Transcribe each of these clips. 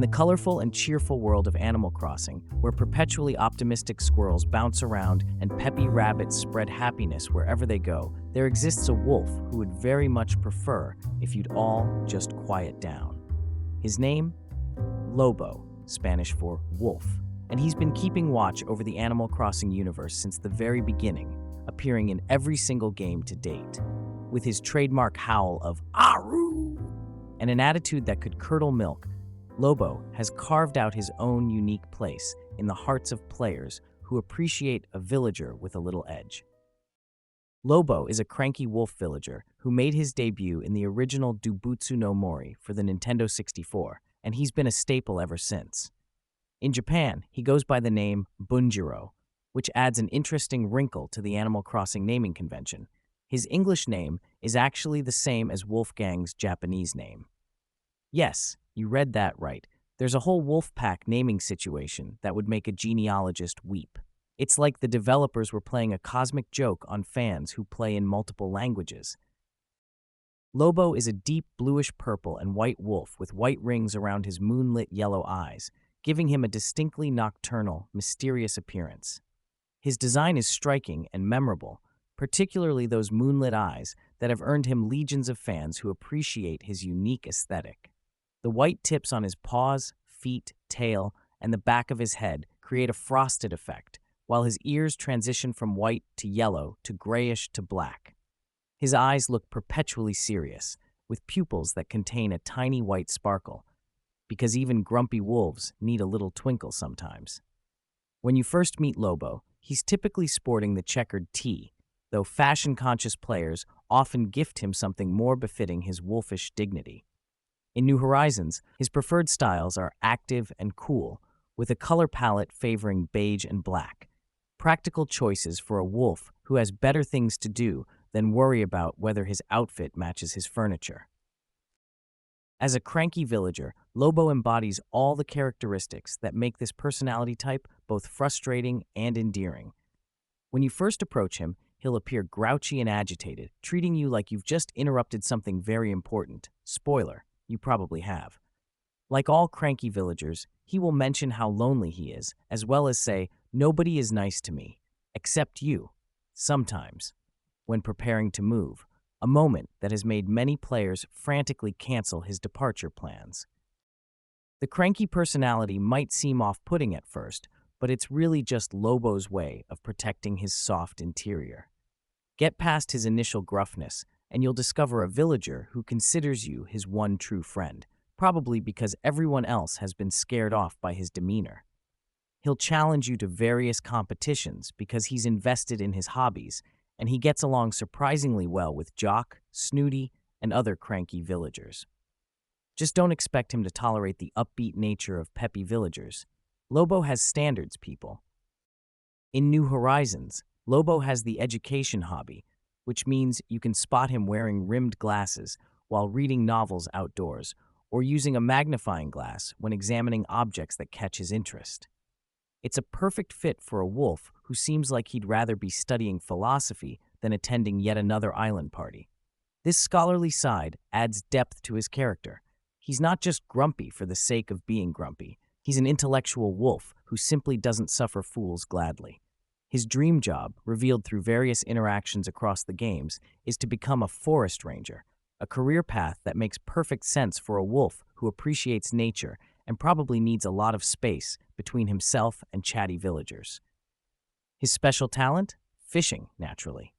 the colorful and cheerful world of Animal Crossing, where perpetually optimistic squirrels bounce around and peppy rabbits spread happiness wherever they go, there exists a wolf who would very much prefer if you'd all just quiet down. His name? Lobo, Spanish for wolf, and he's been keeping watch over the Animal Crossing universe since the very beginning, appearing in every single game to date. With his trademark howl of "Aru" and an attitude that could curdle milk, Lobo has carved out his own unique place in the hearts of players who appreciate a villager with a little edge. Lobo is a cranky wolf villager who made his debut in the original Dobutsu no Mori for the Nintendo 64, and he's been a staple ever since. In Japan, he goes by the name Bunjiro, which adds an interesting wrinkle to the Animal Crossing naming convention. His English name is actually the same as Wolfgang's Japanese name. Yes, you read that right. There's a whole wolf pack naming situation that would make a genealogist weep. It's like the developers were playing a cosmic joke on fans who play in multiple languages. Lobo is a deep bluish-purple and white wolf with white rings around his moonlit yellow eyes, giving him a distinctly nocturnal, mysterious appearance. His design is striking and memorable, particularly those moonlit eyes that have earned him legions of fans who appreciate his unique aesthetic. The white tips on his paws, feet, tail, and the back of his head create a frosted effect, while his ears transition from white to yellow to grayish to black. His eyes look perpetually serious, with pupils that contain a tiny white sparkle, because even grumpy wolves need a little twinkle sometimes. When you first meet Lobo, he's typically sporting the checkered tee, though fashion-conscious players often gift him something more befitting his wolfish dignity. In New Horizons, his preferred styles are active and cool, with a color palette favoring beige and black. Practical choices for a wolf who has better things to do than worry about whether his outfit matches his furniture. As a cranky villager, Lobo embodies all the characteristics that make this personality type both frustrating and endearing. When you first approach him, he'll appear grouchy and agitated, treating you like you've just interrupted something very important. Spoiler, you probably have. Like all cranky villagers, he will mention how lonely he is, as well as say, "Nobody is nice to me, except you," sometimes, when preparing to move, a moment that has made many players frantically cancel his departure plans. The cranky personality might seem off-putting at first, but it's really just Lobo's way of protecting his soft interior. Get past his initial gruffness, and you'll discover a villager who considers you his one true friend, probably because everyone else has been scared off by his demeanor. He'll challenge you to various competitions because he's invested in his hobbies, and he gets along surprisingly well with Jock, Snooty, and other cranky villagers. Just don't expect him to tolerate the upbeat nature of peppy villagers. Lobo has standards, people. In New Horizons, Lobo has the education hobby, which means you can spot him wearing rimmed glasses while reading novels outdoors, or using a magnifying glass when examining objects that catch his interest. It's a perfect fit for a wolf who seems like he'd rather be studying philosophy than attending yet another island party. This scholarly side adds depth to his character. He's not just grumpy for the sake of being grumpy. He's an intellectual wolf who simply doesn't suffer fools gladly. His dream job, revealed through various interactions across the games, is to become a forest ranger, a career path that makes perfect sense for a wolf who appreciates nature and probably needs a lot of space between himself and chatty villagers. His special talent? Fishing, naturally.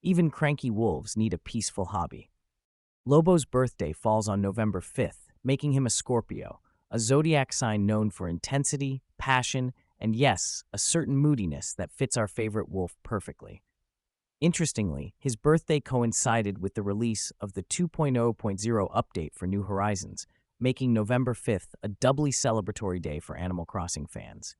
Even cranky wolves need a peaceful hobby. Lobo's birthday falls on November 5th, making him a Scorpio, a zodiac sign known for intensity, passion, and yes, a certain moodiness that fits our favorite wolf perfectly. Interestingly, his birthday coincided with the release of the 2.0.0 update for New Horizons, making November 5th a doubly celebratory day for Animal Crossing fans.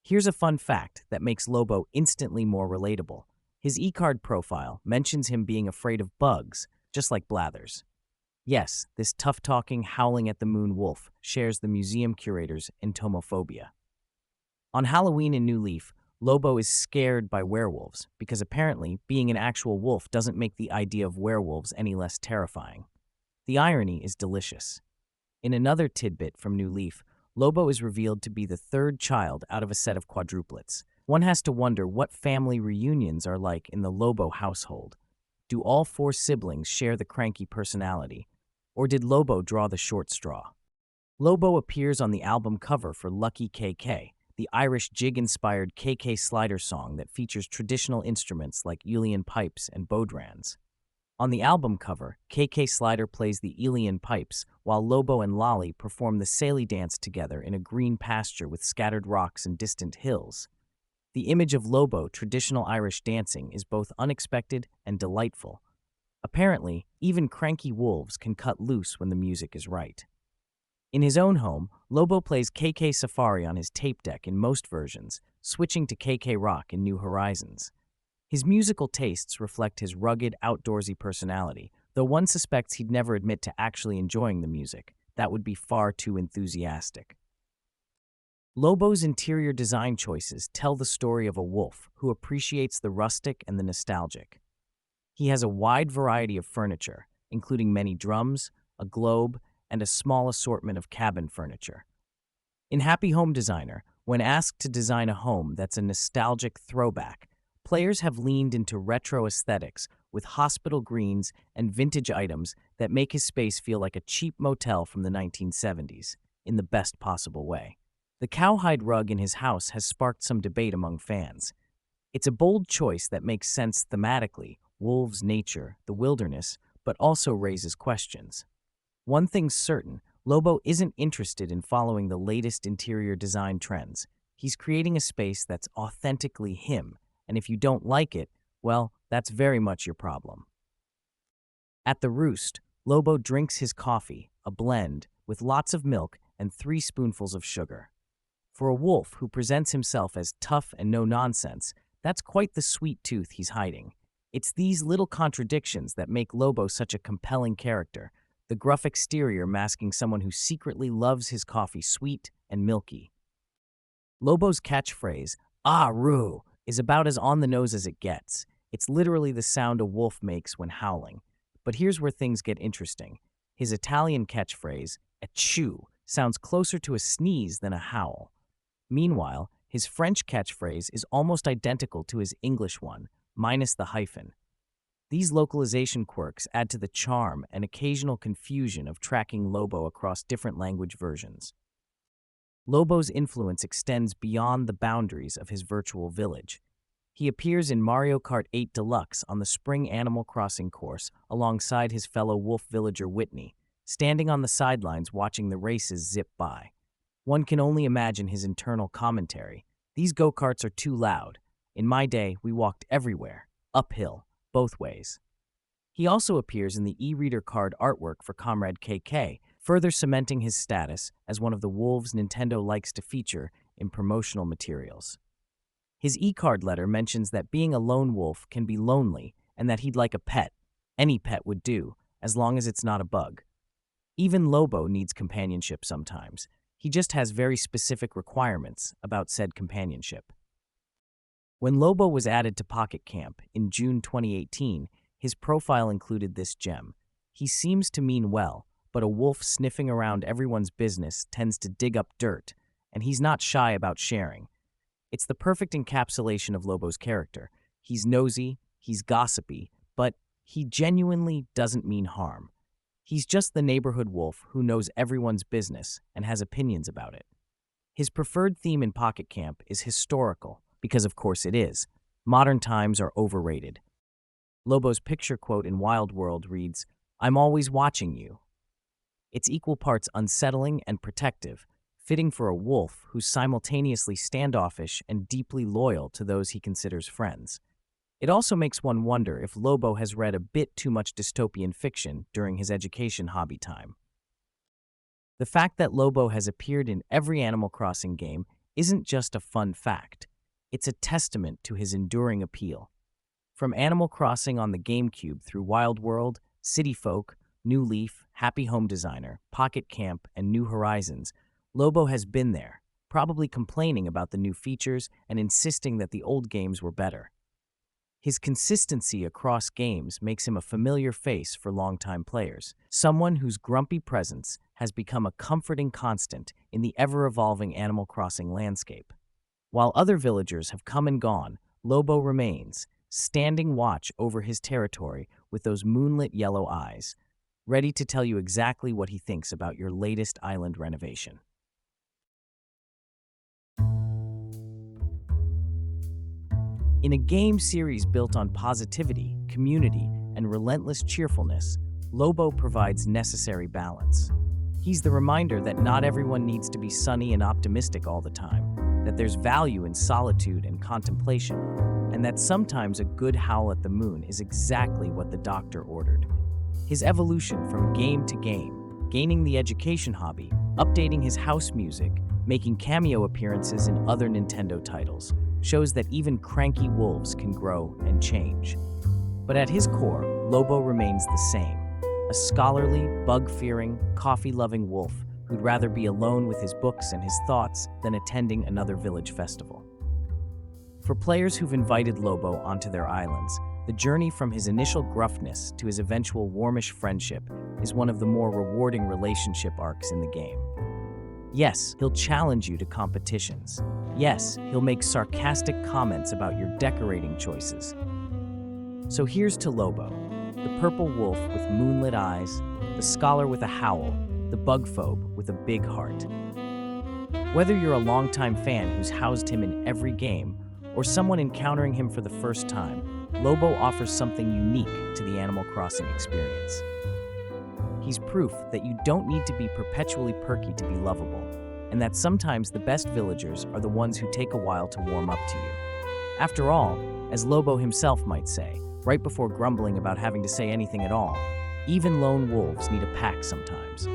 Here's a fun fact that makes Lobo instantly more relatable. His e-card profile mentions him being afraid of bugs, just like Blathers. Yes, this tough-talking, howling-at-the-moon wolf shares the museum curator's entomophobia. On Halloween in New Leaf, Lobo is scared by werewolves because apparently being an actual wolf doesn't make the idea of werewolves any less terrifying. The irony is delicious. In another tidbit from New Leaf, Lobo is revealed to be the third child out of a set of quadruplets. One has to wonder what family reunions are like in the Lobo household. Do all four siblings share the cranky personality? Or did Lobo draw the short straw? Lobo appears on the album cover for Lucky KK, the Irish jig-inspired KK Slider song that features traditional instruments like Uilleann pipes and bodrans. On the album cover, KK Slider plays the Uilleann pipes, while Lobo and Lolly perform the Saily dance together in a green pasture with scattered rocks and distant hills. The image of Lobo traditional Irish dancing is both unexpected and delightful. Apparently, even cranky wolves can cut loose when the music is right. In his own home, Lobo plays KK Safari on his tape deck in most versions, switching to KK Rock in New Horizons. His musical tastes reflect his rugged, outdoorsy personality, though one suspects he'd never admit to actually enjoying the music. That would be far too enthusiastic. Lobo's interior design choices tell the story of a wolf who appreciates the rustic and the nostalgic. He has a wide variety of furniture, including many drums, a globe, and a small assortment of cabin furniture. In Happy Home Designer, when asked to design a home that's a nostalgic throwback, players have leaned into retro aesthetics with hospital greens and vintage items that make his space feel like a cheap motel from the 1970s, in the best possible way. The cowhide rug in his house has sparked some debate among fans. It's a bold choice that makes sense thematically, wolves' nature, the wilderness, but also raises questions. One thing's certain, Lobo isn't interested in following the latest interior design trends. He's creating a space that's authentically him, and if you don't like it, well, that's very much your problem. At the Roost, Lobo drinks his coffee, a blend, with lots of milk and 3 spoonfuls of sugar. For a wolf who presents himself as tough and no-nonsense, that's quite the sweet tooth he's hiding. It's these little contradictions that make Lobo such a compelling character, the gruff exterior masking someone who secretly loves his coffee sweet and milky. Lobo's catchphrase, "Ah, Roo," is about as on the nose as it gets. It's literally the sound a wolf makes when howling. But here's where things get interesting. His Italian catchphrase, "achoo," sounds closer to a sneeze than a howl. Meanwhile, his French catchphrase is almost identical to his English one, minus the hyphen. These localization quirks add to the charm and occasional confusion of tracking Lobo across different language versions. Lobo's influence extends beyond the boundaries of his virtual village. He appears in Mario Kart 8 Deluxe on the spring Animal Crossing course alongside his fellow wolf villager Whitney, standing on the sidelines watching the races zip by. One can only imagine his internal commentary. "These go-karts are too loud. In my day, we walked everywhere, uphill, both ways." He also appears in the e-reader card artwork for Comrade KK, further cementing his status as one of the wolves Nintendo likes to feature in promotional materials. His e-card letter mentions that being a lone wolf can be lonely and that he'd like a pet. Any pet would do, as long as it's not a bug. Even Lobo needs companionship sometimes. He just has very specific requirements about said companionship. When Lobo was added to Pocket Camp in June 2018, his profile included this gem. He seems to mean well, but a wolf sniffing around everyone's business tends to dig up dirt, and he's not shy about sharing. It's the perfect encapsulation of Lobo's character. He's nosy, he's gossipy, but he genuinely doesn't mean harm. He's just the neighborhood wolf who knows everyone's business and has opinions about it. His preferred theme in Pocket Camp is historical, because of course it is. Modern times are overrated. Lobo's picture quote in Wild World reads, "I'm always watching you." It's equal parts unsettling and protective, fitting for a wolf who's simultaneously standoffish and deeply loyal to those he considers friends. It also makes one wonder if Lobo has read a bit too much dystopian fiction during his education hobby time. The fact that Lobo has appeared in every Animal Crossing game isn't just a fun fact. It's a testament to his enduring appeal. From Animal Crossing on the GameCube through Wild World, City Folk, New Leaf, Happy Home Designer, Pocket Camp, and New Horizons, Lobo has been there, probably complaining about the new features and insisting that the old games were better. His consistency across games makes him a familiar face for longtime players, someone whose grumpy presence has become a comforting constant in the ever-evolving Animal Crossing landscape. While other villagers have come and gone, Lobo remains, standing watch over his territory with those moonlit yellow eyes, ready to tell you exactly what he thinks about your latest island renovation. In a game series built on positivity, community, and relentless cheerfulness, Lobo provides necessary balance. He's the reminder that not everyone needs to be sunny and optimistic all the time, that there's value in solitude and contemplation, and that sometimes a good howl at the moon is exactly what the doctor ordered. His evolution from game to game, gaining the education hobby, updating his house music, making cameo appearances in other Nintendo titles, shows that even cranky wolves can grow and change. But at his core, Lobo remains the same, a scholarly, bug-fearing, coffee-loving wolf who'd rather be alone with his books and his thoughts than attending another village festival. For players who've invited Lobo onto their islands, the journey from his initial gruffness to his eventual warmish friendship is one of the more rewarding relationship arcs in the game. Yes, he'll challenge you to competitions. Yes, he'll make sarcastic comments about your decorating choices. So here's to Lobo, the purple wolf with moonlit eyes, the scholar with a howl, the bug-phobe with a big heart. Whether you're a longtime fan who's housed him in every game, or someone encountering him for the first time, Lobo offers something unique to the Animal Crossing experience. He's proof that you don't need to be perpetually perky to be lovable, and that sometimes the best villagers are the ones who take a while to warm up to you. After all, as Lobo himself might say, right before grumbling about having to say anything at all, even lone wolves need a pack sometimes.